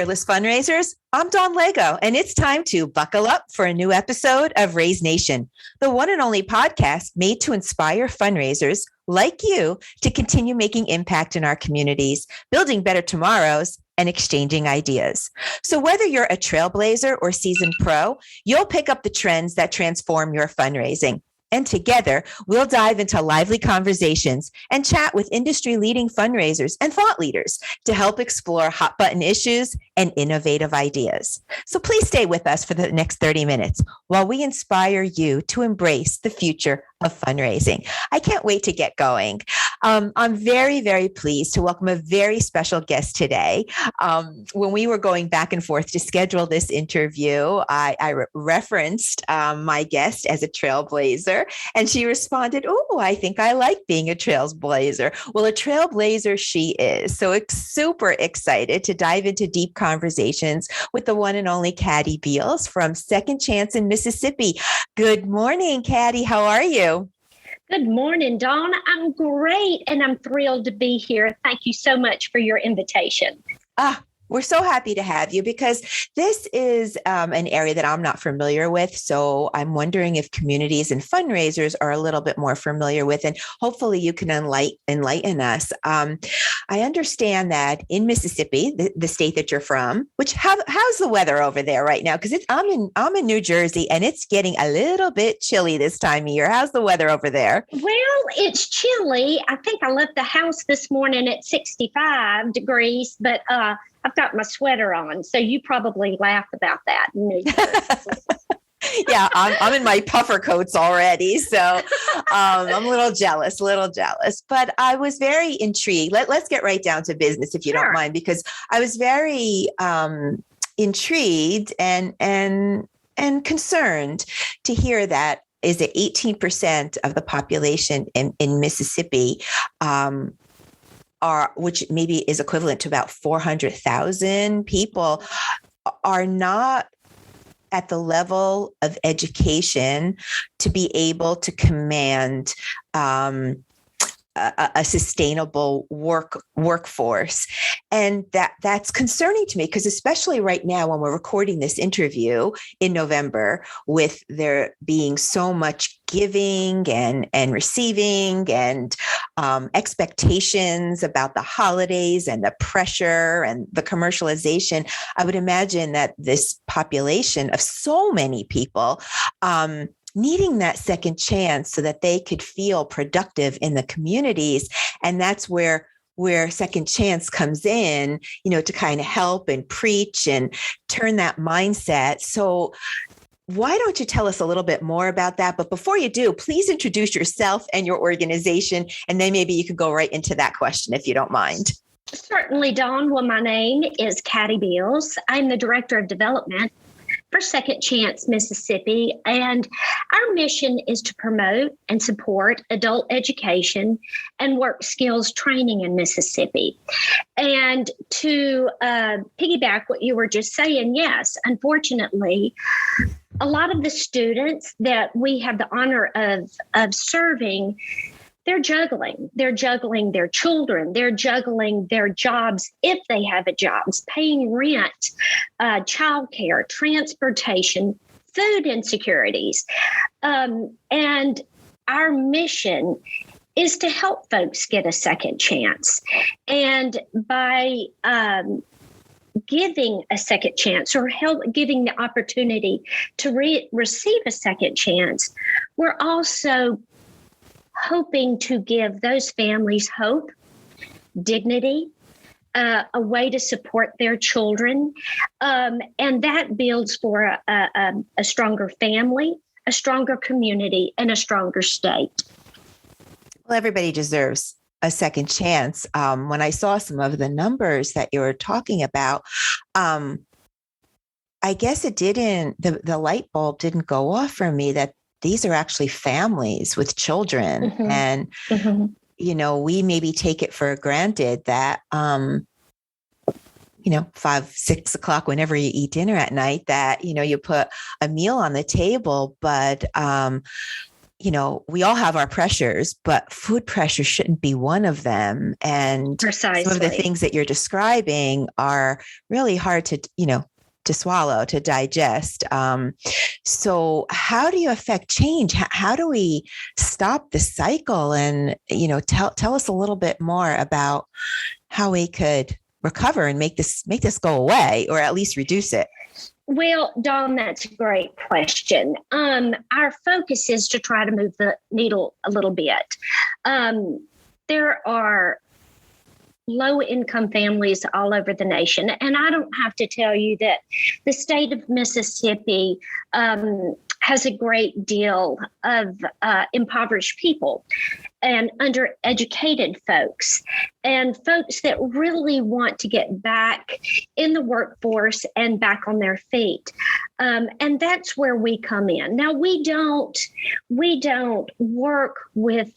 Fearless Fundraisers. I'm Dawn Lego, and it's time to buckle up for a new episode of Raise Nation, the one and only podcast made to inspire fundraisers like you to continue making impact in our communities, building better tomorrows, and exchanging ideas. So whether you're a trailblazer or seasoned pro, you'll pick up the trends that transform your fundraising. And together, we'll dive into lively conversations and chat with industry-leading fundraisers and thought leaders to help explore hot-button issues and innovative ideas. So please stay with us for the next 30 minutes while we inspire you to embrace the future of fundraising. I can't wait to get going. I'm very, very pleased to welcome a very special guest today. When we were going back and forth to schedule this interview, I referenced my guest as a trailblazer, and she responded, "Oh, I think I like being a trailblazer." Well, a trailblazer she is. So super excited to dive into deep conversations with the one and only Catti Beals from Second Chance in Mississippi. Good morning, Catti. How are you? Good morning, Dawn. I'm great, and I'm thrilled to be here. Thank you so much for your invitation. We're so happy to have you because this is an area that I'm not familiar with. So I'm wondering if communities and fundraisers are a little bit more familiar with, and hopefully you can enlighten us. I understand that in Mississippi, the state that you're from, which how's the weather over there right now? Because I'm in New Jersey, and it's getting a little bit chilly this time of year. How's the weather over there? Well, it's chilly. I think I left the house this morning at 65 degrees, but I've got my sweater on, so you probably laugh about that. Yeah, I'm in my puffer coats already, so I'm a little jealous. But I was very intrigued. Let's get right down to business, if you don't mind, because I was very intrigued and concerned to hear that is it 18% of the population in Mississippi which maybe is equivalent to about 400,000 people, are not at the level of education to be able to command a sustainable workforce. And that's concerning to me, because especially right now when we're recording this interview in November, with there being so much giving and receiving and expectations about the holidays and the pressure and the commercialization, I would imagine that this population of so many people needing that second chance so that they could feel productive in the communities. And that's where Second Chance comes in, to kind of help and preach and turn that mindset. So why don't you tell us a little bit more about that? But before you do, please introduce yourself and your organization, and then maybe you can go right into that question if you don't mind. Certainly, Dawn. Well, my name is Catti Beals. I'm the Director of Development for Second Chance Mississippi, and our mission is to promote and support adult education and work skills training in Mississippi. And to piggyback what you were just saying, yes, unfortunately, a lot of the students that we have the honor of serving, they're juggling their children. They're juggling their jobs, if they have a job, paying rent, childcare, transportation, food insecurities. And our mission is to help folks get a second chance. And by giving a second chance or giving the opportunity to receive a second chance, we're also hoping to give those families hope, dignity, a way to support their children. And that builds for a stronger family, a stronger community, and a stronger state. Well, everybody deserves a second chance. When I saw some of the numbers that you were talking about, I guess the light bulb didn't go off for me that these are actually families with children. Mm-hmm. And, we maybe take it for granted that, 5, 6 o'clock, whenever you eat dinner at night, that, you put a meal on the table. But, we all have our pressures, but food pressure shouldn't be one of them. And Precisely. some of the things that you're describing are really hard to swallow, to digest. So how do you affect change? How do we stop the cycle? And, tell us a little bit more about how we could recover and make this go away, or at least reduce it. Well, Dawn, that's a great question. Our focus is to try to move the needle a little bit. There are low-income families all over the nation, and I don't have to tell you that the state of Mississippi has a great deal of impoverished people and undereducated folks, and folks that really want to get back in the workforce and back on their feet. And that's where we come in. Now, we don't work with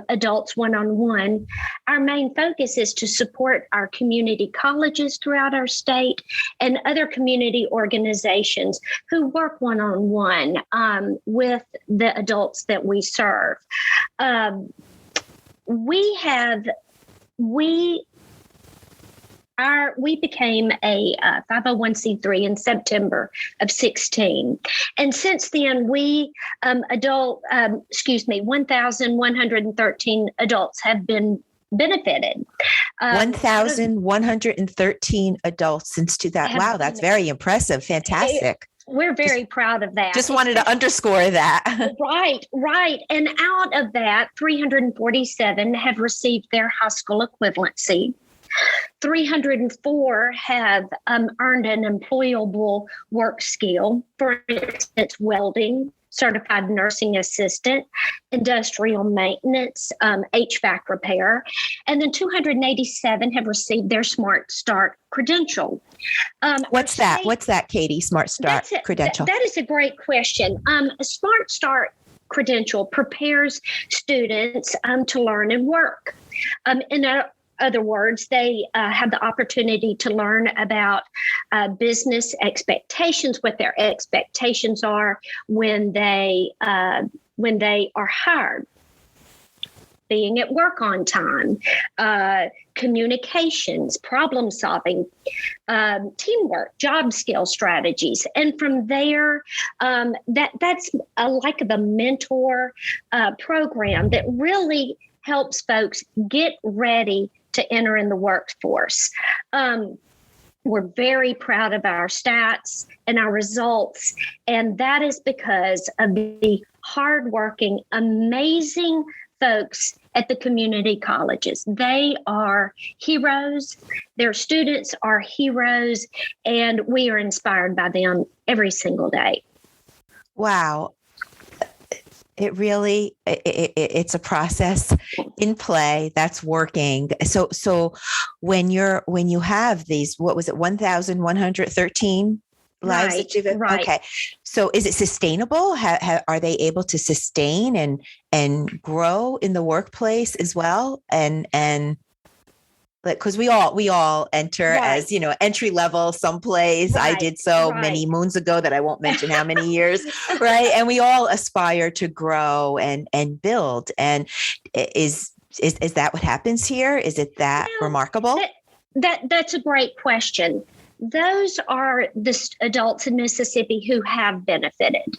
adults one-on-one. Our main focus is to support our community colleges throughout our state and other community organizations who work one-on-one with the adults that we serve. We became a 501c3 in September of 16. And since then, 1,113 adults have been benefited. 1,113 adults since 2000. Wow, that's very impressive. Fantastic. We're very proud of that. Just wanted to underscore that. Right. And out of that, 347 have received their high school equivalency. 304 have earned an employable work skill, for instance, welding, certified nursing assistant, industrial maintenance, HVAC repair, and then 287 have received their Smart Start credential. What's that? What's that, Katie? Smart Start credential? That is a great question. A Smart Start credential prepares students to learn and work. In other words, they have the opportunity to learn about business expectations, what their expectations are when they are hired, being at work on time, communications, problem solving, teamwork, job skill strategies. And from there, that's like a mentor program that really helps folks get ready to enter in the workforce. We're very proud of our stats and our results, and that is because of the hardworking, amazing folks at the community colleges. They are heroes. Their students are heroes, and we are inspired by them every single day. Wow. It really, it's a process in play that's working. So when you have these, what was it, 1,113 lives that you've, right. Okay. So is it sustainable? Are they able to sustain and grow in the workplace as well? And because we all enter as, entry level someplace. I did so many moons ago that I won't mention how many years, right? And we all aspire to grow and build. And is that what happens here? Is it that remarkable? That's a great question. Those are the adults in Mississippi who have benefited.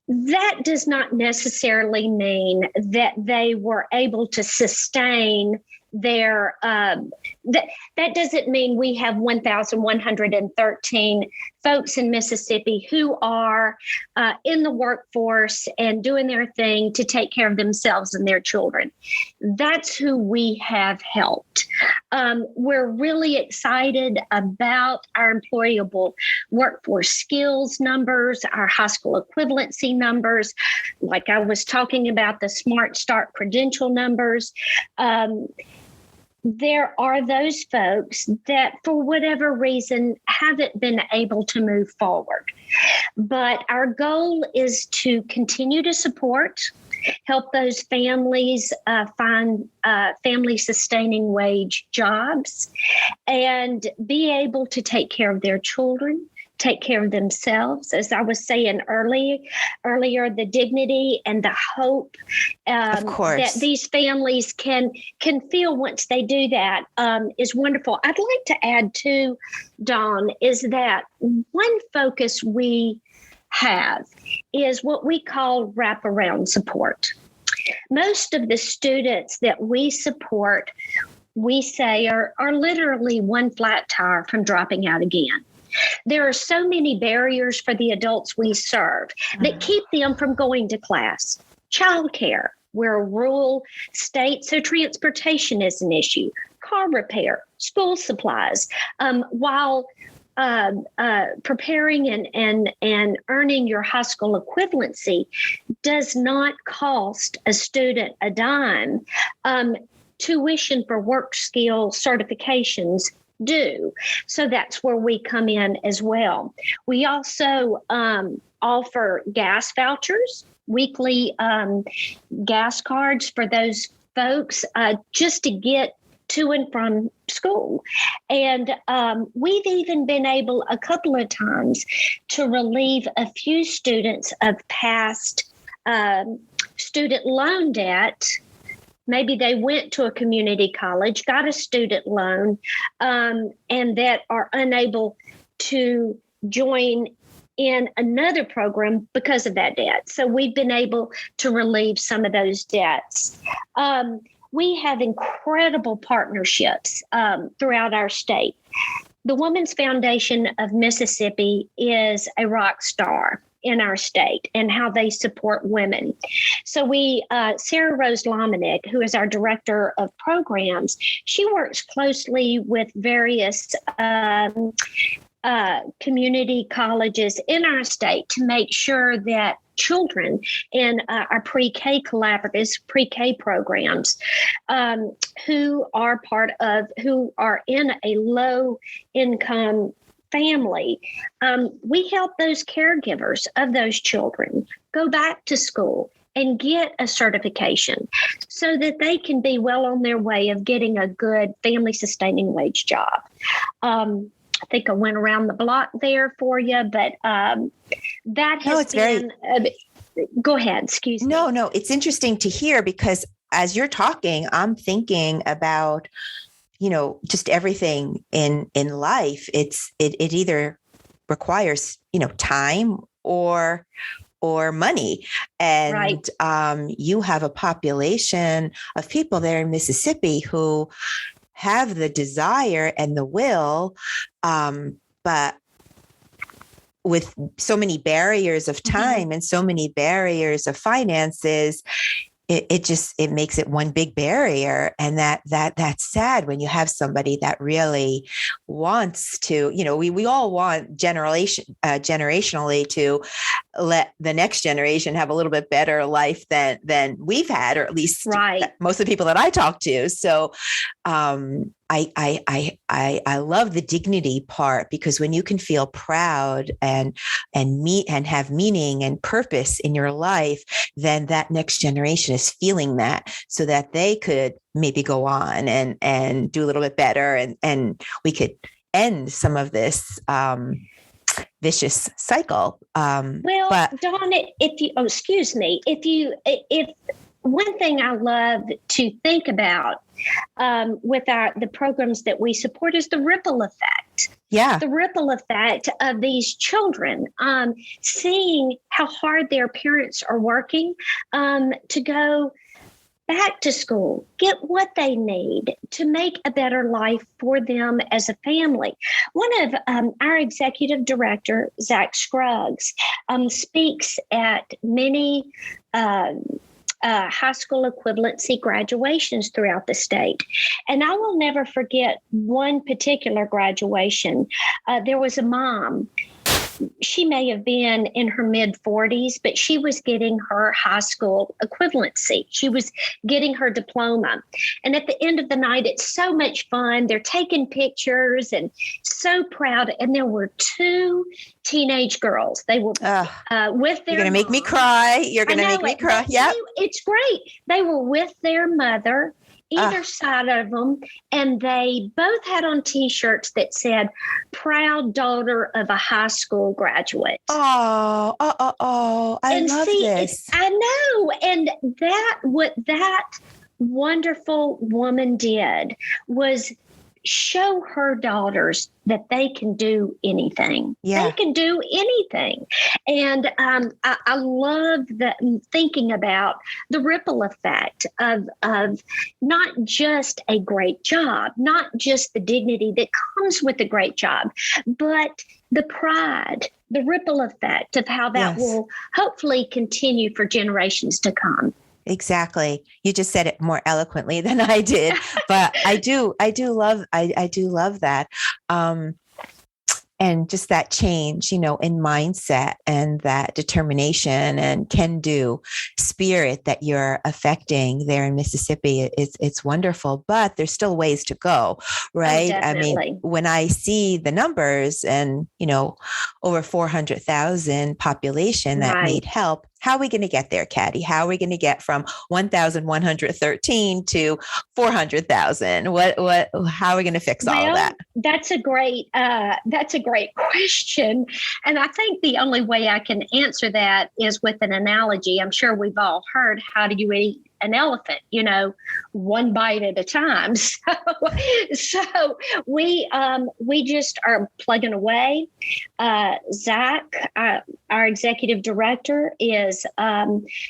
That does not necessarily mean that they were able to sustain their that doesn't mean we have 1,113 folks in Mississippi who are in the workforce and doing their thing to take care of themselves and their children. That's who we have helped. We're really excited about our employable workforce skills numbers, our high school equivalency numbers, like I was talking about, the Smart Start credential numbers. There are those folks that, for whatever reason, haven't been able to move forward. But our goal is to continue to help those families find family-sustaining wage jobs and be able to take care of their children, take care of themselves. As I was saying earlier, the dignity and the hope that these families can feel once they do that is wonderful. I'd like to add too, Dawn, is that one focus we have is what we call wraparound support. Most of the students that we support, we say are literally one flat tire from dropping out again. There are so many barriers for the adults we serve that keep them from going to class. Childcare, we're a rural state, so transportation is an issue. Car repair, school supplies, while preparing and earning your high school equivalency does not cost a student a dime. Tuition for work skill certifications do. So that's where we come in as well. We also offer gas vouchers, weekly gas cards for those folks just to get to and from school. And we've even been able a couple of times to relieve a few students of past student loan debt. Maybe they went to a community college, got a student loan, and that are unable to join in another program because of that debt. So we've been able to relieve some of those debts. We have incredible partnerships throughout our state. The Women's Foundation of Mississippi is a rock star in our state and how they support women. So Sarah Rose Lominick, who is our director of programs, she works closely with various community colleges in our state to make sure that children in our pre-K collaboratives, pre-K programs, who are in a low income family, we help those caregivers of those children go back to school and get a certification so that they can be well on their way of getting a good family sustaining wage job. I think I went around the block there for you, but that has been. Go ahead. Excuse me. No, it's interesting to hear because as you're talking, I'm thinking about, just everything in life. It either requires, time or money. And right. You have a population of people there in Mississippi who have the desire and the will, but with so many barriers of time mm-hmm. and so many barriers of finances, it makes it one big barrier. And that's sad when you have somebody that really wants to, we all want generationally to let the next generation have a little bit better life than we've had, or at least right. most of the people that I talk to. So, I love the dignity part, because when you can feel proud and have meaning and purpose in your life, then that next generation is feeling that, so that they could maybe go on and do a little bit better, and we could end some of this vicious cycle. Dawn, if one thing I love to think about with the programs that we support is the ripple effect. Yeah. The ripple effect of these children, seeing how hard their parents are working to go back to school, get what they need to make a better life for them as a family. One of our executive director, Zach Scruggs, speaks at many high school equivalency graduations throughout the state. And I will never forget one particular graduation. There was a mom. She may have been in her mid-40s, but she was getting her high school equivalency. She was getting her diploma. And at the end of the night, it's so much fun. They're taking pictures and so proud. And there were two teenage girls. They were with their You're going to make me cry. You're going to make me cry. Yeah, it's great. They were with their mother either side of them. And they both had on T-shirts that said, "Proud daughter of a high school graduate." I And love see, this. I know. And what that wonderful woman did was show her daughters that they can do anything. Yeah. They can do anything. And I love thinking about the ripple effect of not just a great job, not just the dignity that comes with a great job, but the pride, the ripple effect of how that will hopefully continue for generations to come. Exactly. You just said it more eloquently than I did, but I do love that. And just that change, in mindset and that determination and can do spirit that you're affecting there in Mississippi. It's wonderful, but there's still ways to go, right? Oh, I mean, when I see the numbers and, over 400,000 population that need help, how are we going to get there, Catti? How are we going to get from 1,113 to 400,000? How are we going to fix all of that? That's a great question. And I think the only way I can answer that is with an analogy. I'm sure we've all heard, how do you eat an elephant? One bite at a time. So we just are plugging away. Zach, our executive director, is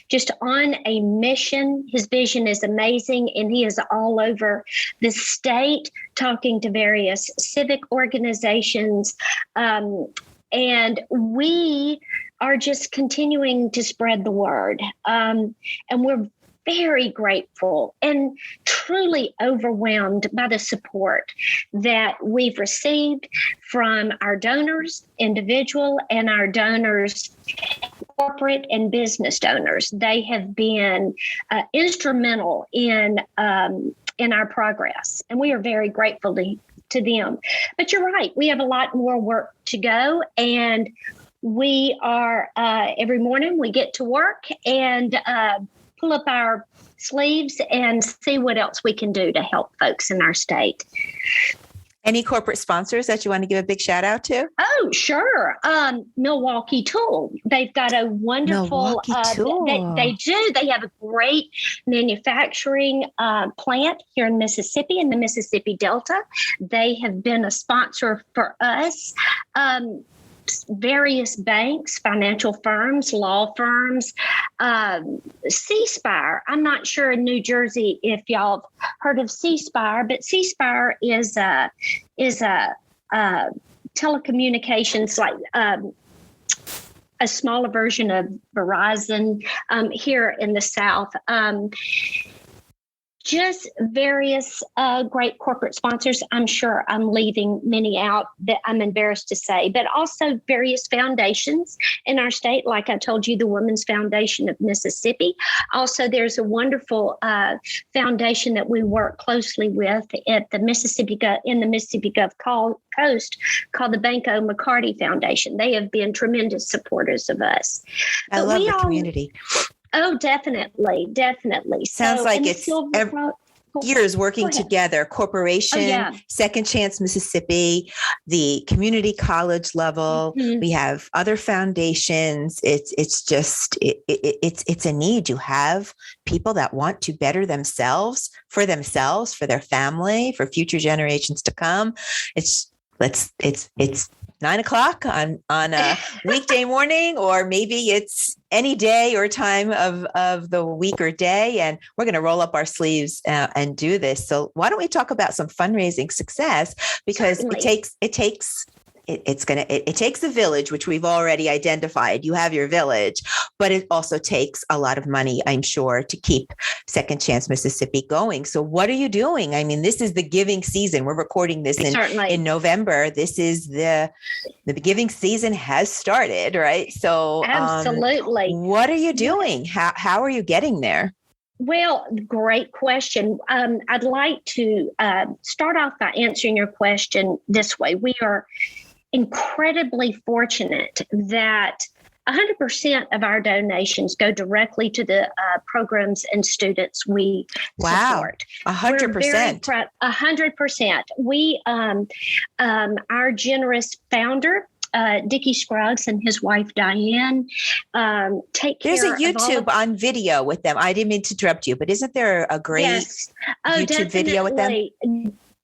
just on a mission. His vision is amazing, and he is all over the state talking to various civic organizations. And we are just continuing to spread the word. And we're very grateful and truly overwhelmed by the support that we've received from our donors, individual, and our donors, corporate and business donors. They have been instrumental in our progress, and we are very grateful to them. But you're right, we have a lot more work to go, and we are every morning we get to work and pull up our sleeves and see what else we can do to help folks in our state. Any corporate sponsors that you want to give a big shout out to? Oh, sure. Milwaukee Tool. They've got a wonderful, they do. They have a great manufacturing plant here in Mississippi, in the Mississippi Delta. They have been a sponsor for us. Various banks, financial firms, law firms, C-Spire. I'm not sure in New Jersey if y'all have heard of C-Spire, but C-Spire is a telecommunications, like a smaller version of Verizon here in the South. Just various great corporate sponsors. I'm sure I'm leaving many out that I'm embarrassed to say, but also various foundations in our state. Like I told you, the Women's Foundation of Mississippi. Also, there's a wonderful foundation that we work closely with at the Mississippi Gulf Coast called the Banco McCarty Foundation. They have been tremendous supporters of us. I love the community. Oh, definitely. Sounds like it's years working together. Corporation, Second Chance Mississippi, the community college level. Mm-hmm. We have other foundations. It's a need. You have people that want to better themselves, for their family, for future generations to come. It's 9:00 on a weekday morning, or maybe it's any day or time of the week or day. And we're going to roll up our sleeves and do this. So why don't we talk about some fundraising success? Because Certainly. It takes a village, which we've already identified. You have your village, but it also takes a lot of money, I'm sure, to keep Second Chance Mississippi going. So what are you doing? I mean, this is the giving season. We're recording this in November. This is the giving season has started, right? So absolutely. What are you doing? How are you getting there? Well, great question. I'd like to start off by answering your question this way. We are incredibly fortunate that 100% of our donations go directly to the programs and students we support. 100%. 100%. We, our generous founder, Dickie Scruggs and his wife Diane, take care. There's a YouTube on video with them. I didn't mean to interrupt you, but isn't there a great YouTube video with them?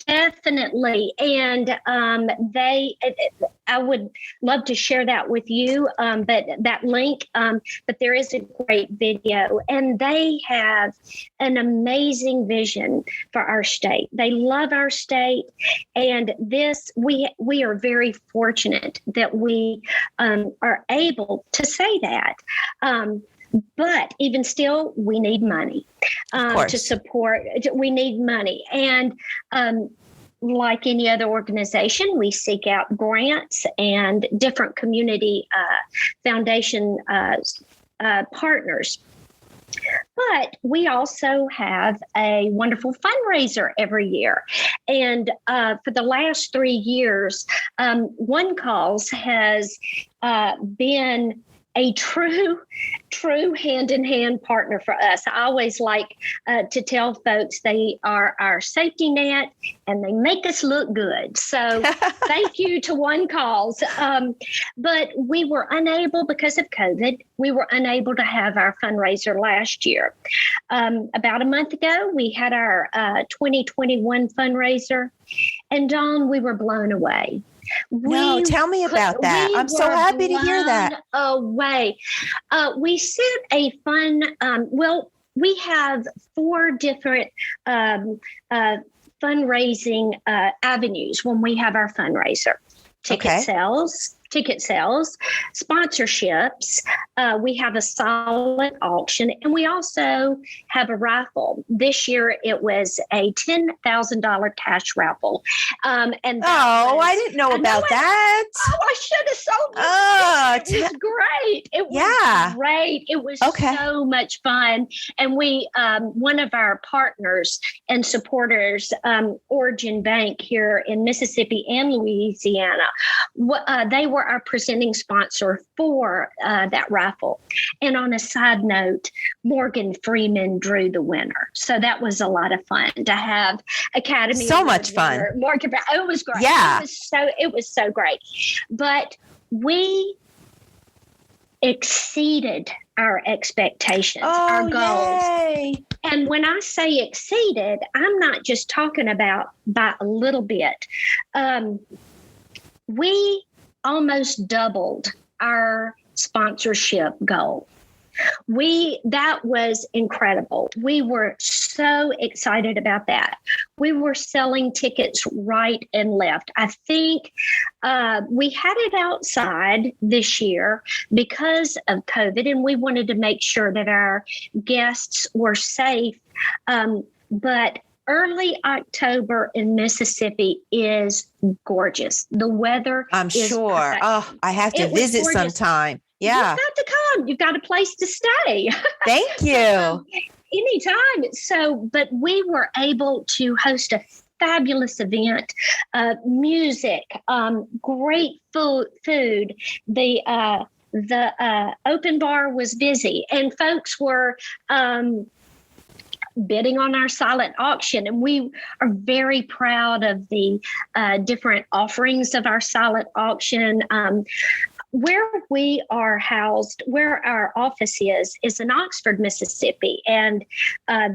Definitely. And I would love to share that with you, but that link, but there is a great video, and they have an amazing vision for our state. They love our state. And we are very fortunate that we are able to say that. But even still, we need money to support. We need money. And like any other organization, we seek out grants and different community foundation partners. But we also have a wonderful fundraiser every year. And for the last 3 years, One Cause has been a true hand-in-hand partner for us. I always like to tell folks they are our safety net and they make us look good. So thank you to One Cause. But we were unable, because of COVID, we were unable to have our fundraiser last year. About a month ago, we had our 2021 fundraiser. And Dawn, we were blown away. Tell me about that. I'm so happy to hear that. Away. We set a fun, we have 4 different fundraising avenues when we have our fundraiser. Ticket sales, sponsorships. We have a silent auction, and we also have a raffle. This year, it was a $10,000 cash raffle. I didn't know about that. I should have sold it. It was great. It was great. It was so much fun. And we, one of our partners and supporters, Origin Bank here in Mississippi and Louisiana, they were our presenting sponsor for that raffle. And on a side note, Morgan Freeman drew the winner. So that was a lot of fun to have Academy. So much fun. Morgan, it was great. Yeah. It was so great. But we exceeded our expectations, our goals. Yay. And when I say exceeded, I'm not just talking about by a little bit. We almost doubled our sponsorship goal. That was incredible. We were so excited about that. We were selling tickets right and left. I think we had it outside this year because of COVID, and we wanted to make sure that our guests were safe. But early October in Mississippi is gorgeous. The weather is sure. Perfect. Oh, I have to visit sometime. Yeah. You've got to come. You've got a place to stay. Thank you. Anytime. So, but we were able to host a fabulous event, music, great food. The open bar was busy, and folks were bidding on our silent auction. And we are very proud of the different offerings of our silent auction. Where we are housed, where our office is in Oxford, Mississippi. And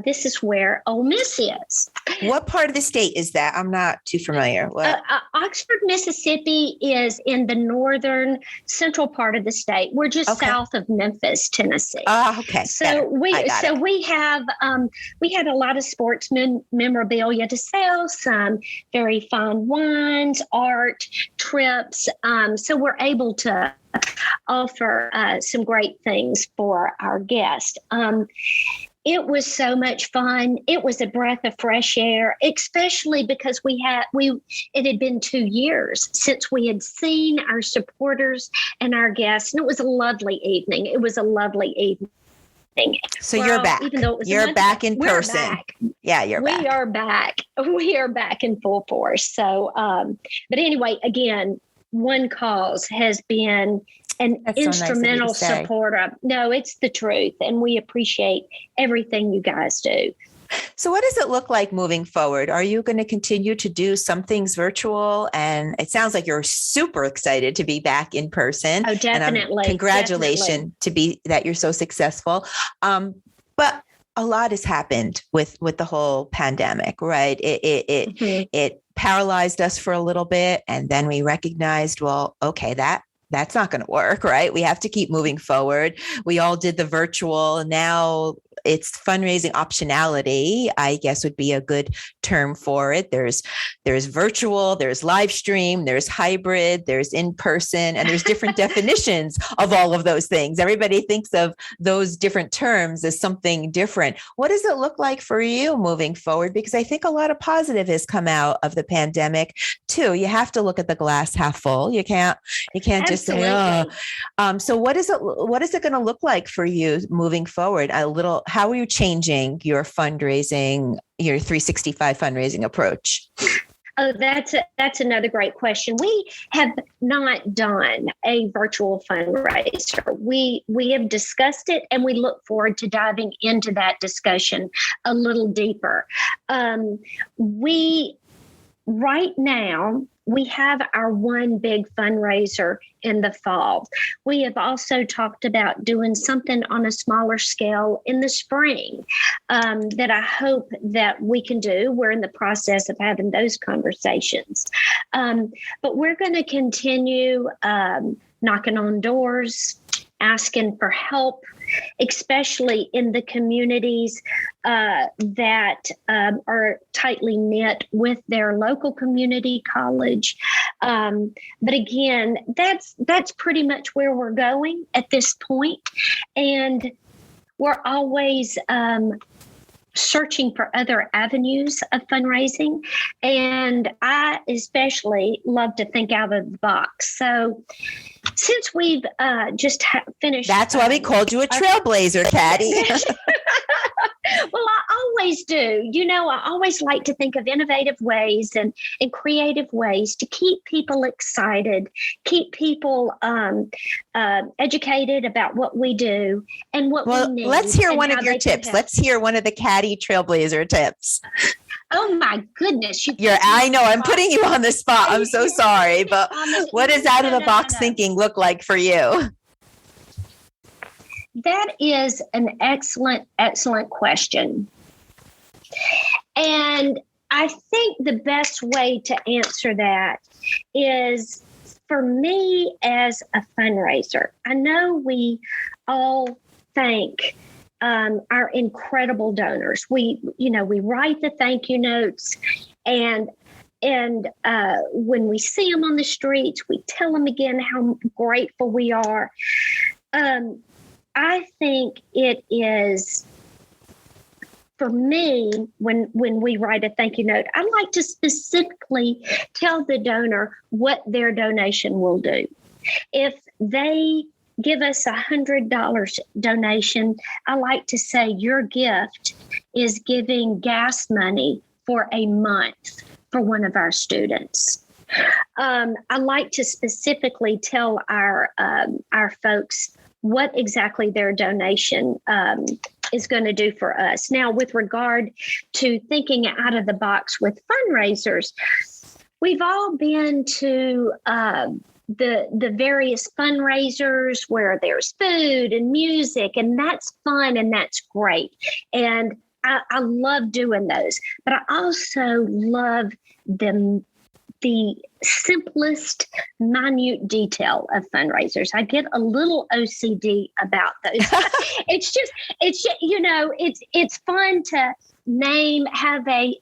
this is where Ole Miss is. What part of the state is that? I'm not too familiar. Oxford, Mississippi is in the northern central part of the state. We're just south of Memphis, Tennessee. Okay. So we have we had a lot of sports memorabilia to sell, some very fine wines, art, trips. So we're able to offer some great things for our guests. It was so much fun. It was a breath of fresh air, especially because it had been 2 years since we had seen our supporters and our guests, and it was a lovely evening. So you're back. Even though it was you're back in person. Back. Yeah, you're back. We are back. We are back in full force. So, but anyway, again, one cause has been an That's so nice of you to instrumental say. supporter. No, it's the truth. And we appreciate everything you guys do. So what does it look like moving forward? Are you going to continue to do some things virtual? And it sounds like you're super excited to be back in person. Oh, definitely. And congratulations to be that you're so successful. But a lot has happened with the whole pandemic, right? It paralyzed us for a little bit, and then we recognized, well, okay, that's not going to work, right? We have to keep moving forward. We all did the virtual, and now it's fundraising optionality, I guess would be a good term for it. There's virtual, there's live stream, there's hybrid, there's in person, and there's different definitions of all of those things. Everybody thinks of those different terms as something different. What does it look like for you moving forward? Because I think a lot of positive has come out of the pandemic too. You have to look at the glass half full. You can't just say, oh. So what is it going to look like for you moving forward? How are you changing your fundraising, your 365 fundraising approach? Oh, that's another great question. We have not done a virtual fundraiser. We have discussed it, and we look forward to diving into that discussion a little deeper. Right now, we have our one big fundraiser in the fall. We have also talked about doing something on a smaller scale in the spring that I hope that we can do. We're in the process of having those conversations. But we're going to continue knocking on doors, asking for help, especially in the communities that are tightly knit with their local community college. But again, that's pretty much where we're going at this point. And we're always searching for other avenues of fundraising. And I especially love to think out of the box. So since we've just finished. That's why we called you a trailblazer, Catti. Well, I always do. I always like to think of innovative ways and creative ways to keep people excited, keep people educated about what we do and what we need. Let's hear one of your tips. Let's hear one of the Catti trailblazer tips. Oh my goodness. I know I'm putting you on the spot. I'm so sorry, but what does out of the box thinking look like for you? That is an excellent, excellent question. And I think the best way to answer that is for me as a fundraiser. I know we all thank our incredible donors. We write the thank you notes, and when we see them on the streets, we tell them again how grateful we are. I think it is, for me, when we write a thank you note, I like to specifically tell the donor what their donation will do. If they give us $100 donation, I like to say your gift is giving gas money for a month for one of our students. I like to specifically tell our folks what exactly their donation is going to do for us. Now, with regard to thinking out of the box with fundraisers, we've all been to the various fundraisers where there's food and music, and that's fun and that's great. And I love doing those, but I also love the simplest, minute detail of fundraisers. I get a little OCD about those. It's fun to have a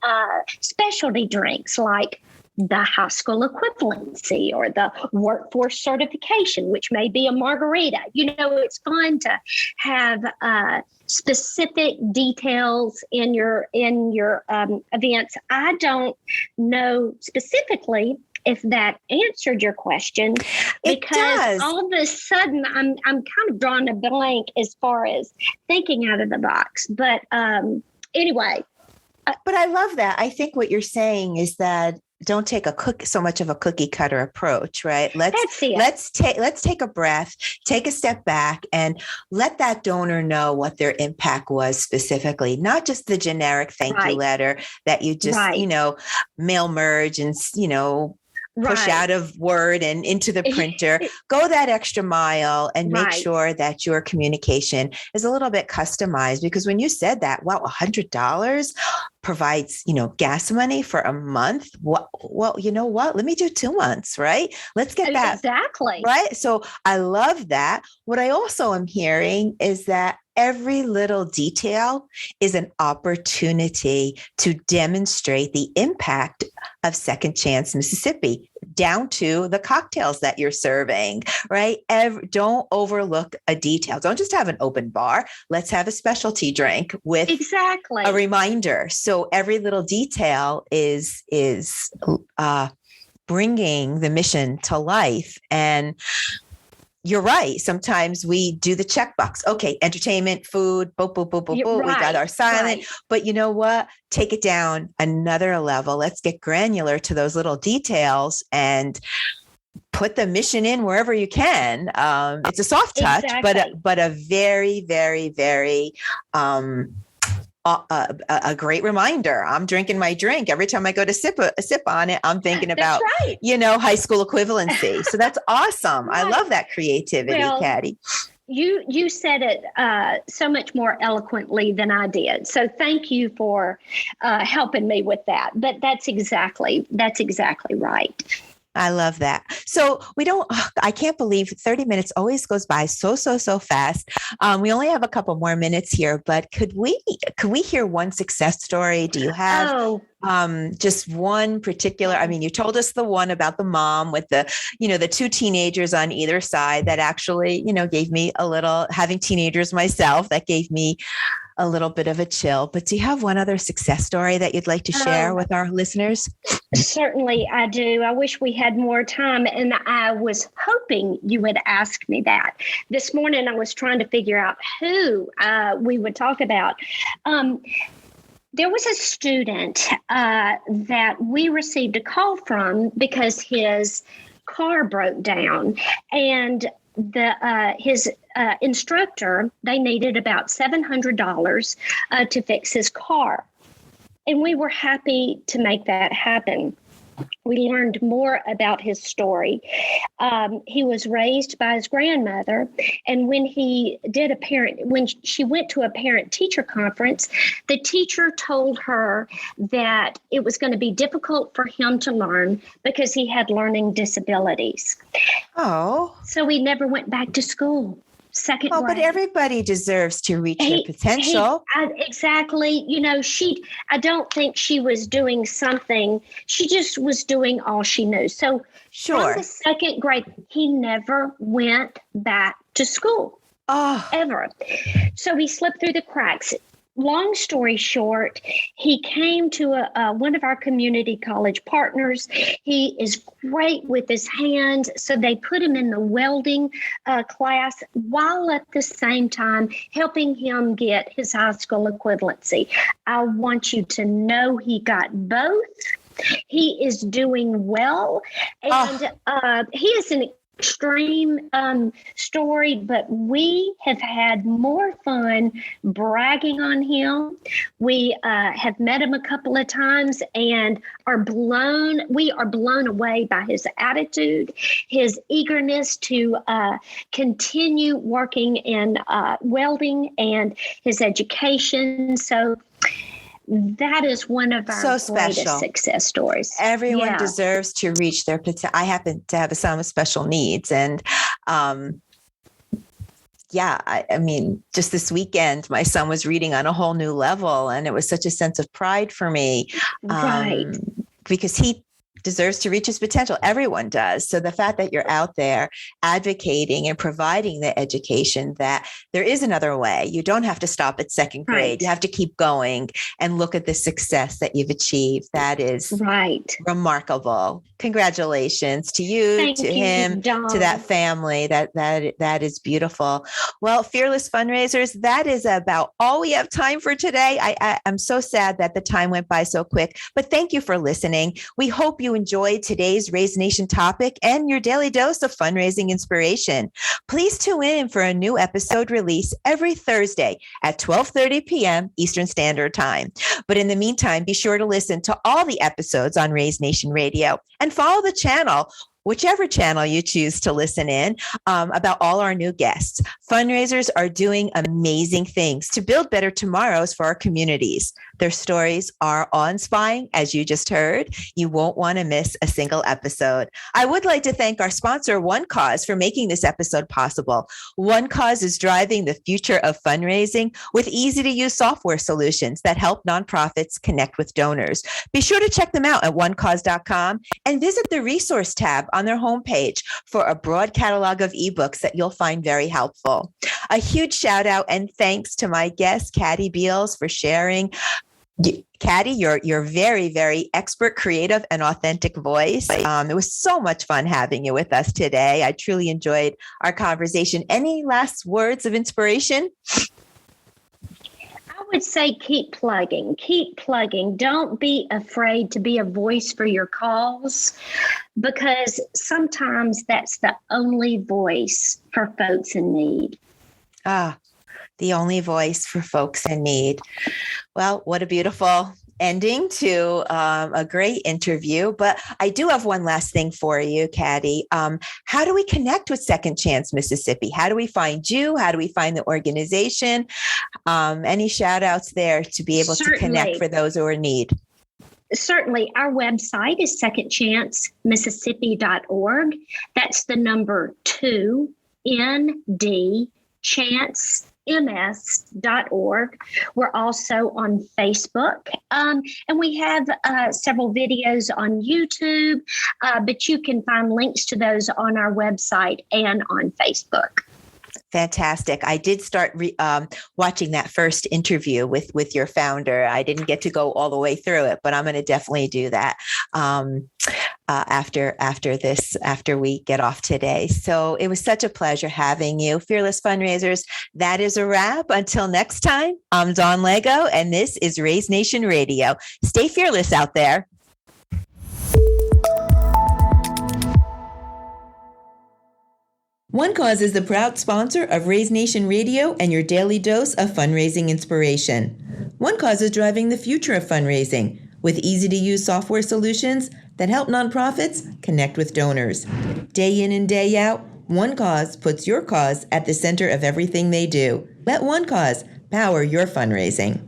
specialty drinks like the high school equivalency or the workforce certification, which may be a margarita. It's fun to have specific details in your events. I don't know specifically if that answered your question, because all of a sudden I'm kind of drawing a blank as far as thinking out of the box. But anyway. But I love that. I think what you're saying is that don't take so much of a cookie cutter approach, right? That's it. Let's take a breath, take a step back, and let that donor know what their impact was specifically, not just the generic thank you letter that you just, mail merge and, push out of Word and into the printer. Go that extra mile and make sure that your communication is a little bit customized, because when you said that, wow, $100 provides, gas money for a month. Well, you know what? Let me do 2 months, right? Let's get that. Exactly. Right. So I love that. What I also am hearing is that every little detail is an opportunity to demonstrate the impact of Second Chance Mississippi, down to the cocktails that you're serving, right? Don't overlook a detail. Don't just have an open bar. Let's have a specialty drink with a reminder. So every little detail is bringing the mission to life. And you're right. Sometimes we do the checkbox. Okay, entertainment, food, boop, boop, boop, boop, boop. We got our silent. But you know what? Take it down another level. Let's get granular to those little details and put the mission in wherever you can. It's a soft touch, but a very, very, very a great reminder. I'm drinking my drink. Every time I go to sip on it, I'm thinking about, high school equivalency. So that's awesome. I love that creativity, Catti. You said it so much more eloquently than I did. So thank you for helping me with that. But that's exactly right. I love that. So I can't believe 30 minutes always goes by so fast. We only have a couple more minutes here, but could we hear one success story? Do you have just one particular? I mean, you told us the one about the mom with the 2 teenagers on either side that actually, gave me a little, having teenagers myself, that gave me a little bit of a chill. But do you have one other success story that you'd like to share with our listeners? Certainly I do. I wish we had more time, and I was hoping you would ask me that. This morning I was trying to figure out who we would talk about. There was a student that we received a call from because his car broke down, and his instructor, they needed about $700 to fix his car. And we were happy to make that happen. We learned more about his story. He was raised by his grandmother, and when she went to a parent-teacher conference, the teacher told her that it was going to be difficult for him to learn because he had learning disabilities. Oh. So he never went back to school. Second grade. But everybody deserves to reach their potential. Exactly. I don't think she was doing something. She just was doing all she knew. So from the second grade, he never went back to school. Ever. So he slipped through the cracks. Long story short, he came to one of our community college partners. He is great with his hands, so they put him in the welding class while at the same time helping him get his high school equivalency. I want you to know he got both. He is doing well, and he is an extreme story, but we have had more fun bragging on him. We have met him a couple of times and we are blown away by his attitude, his eagerness to continue working in welding, and his education. So that is one of our greatest success stories. Everyone deserves to reach their potential. I happen to have a son with special needs. And I mean, just this weekend, my son was reading on a whole new level. And it was such a sense of pride for me. Because he deserves to reach his potential. Everyone does. So the fact that you're out there advocating and providing the education that there is another way. You don't have to stop at second grade. You have to keep going and look at the success that you've achieved. That is remarkable. Congratulations to you, to him, to that family. That is beautiful. Well, Fearless Fundraisers, that is about all we have time for today. I'm so sad that the time went by so quick, but thank you for listening. We hope you you enjoyed today's Raise Nation topic and your daily dose of fundraising inspiration. Please tune in for a new episode release every Thursday at 12:30 p.m. Eastern Standard Time. But in the meantime, be sure to listen to all the episodes on Raise Nation Radio and follow the channel, whichever channel you choose to listen in, about all our new guests. Fundraisers are doing amazing things to build better tomorrows for our communities. Their stories are awe-inspiring, as you just heard. You won't want to miss a single episode. I would like to thank our sponsor, One Cause, for making this episode possible. One Cause is driving the future of fundraising with easy-to-use software solutions that help nonprofits connect with donors. Be sure to check them out at onecause.com and visit the resource tab on their homepage for a broad catalog of ebooks that you'll find very helpful. A huge shout out and thanks to my guest, Catti Beals, for sharing. Catti, your very, very expert, creative, and authentic voice. It was so much fun having you with us today. I truly enjoyed our conversation. Any last words of inspiration? I would say keep plugging. Don't be afraid to be a voice for your cause, because sometimes that's the only voice for folks in need. The only voice for folks in need. Well, what a beautiful ending to a great interview. But I do have one last thing for you, Catti. How do we connect with Second Chance Mississippi? How do we find you? How do we find the organization? Any shout outs there to be able to connect for those who are in need? Certainly. Our website is secondchancemississippi.org. That's the number 2 ND chancems.org. We're also on Facebook, and we have several videos on YouTube, but you can find links to those on our website and on Facebook. Fantastic. I did start watching that first interview with your founder. I didn't get to go all the way through it, but I'm going to definitely do that after we get off today. So it was such a pleasure having you. Fearless Fundraisers, that is a wrap. Until next time, I'm Dawn Lego, and this is Raise Nation Radio. Stay fearless out there. One Cause is the proud sponsor of Raise Nation Radio and your daily dose of fundraising inspiration. One Cause is driving the future of fundraising with easy-to-use software solutions that help nonprofits connect with donors. Day in and day out, One Cause puts your cause at the center of everything they do. Let One Cause power your fundraising.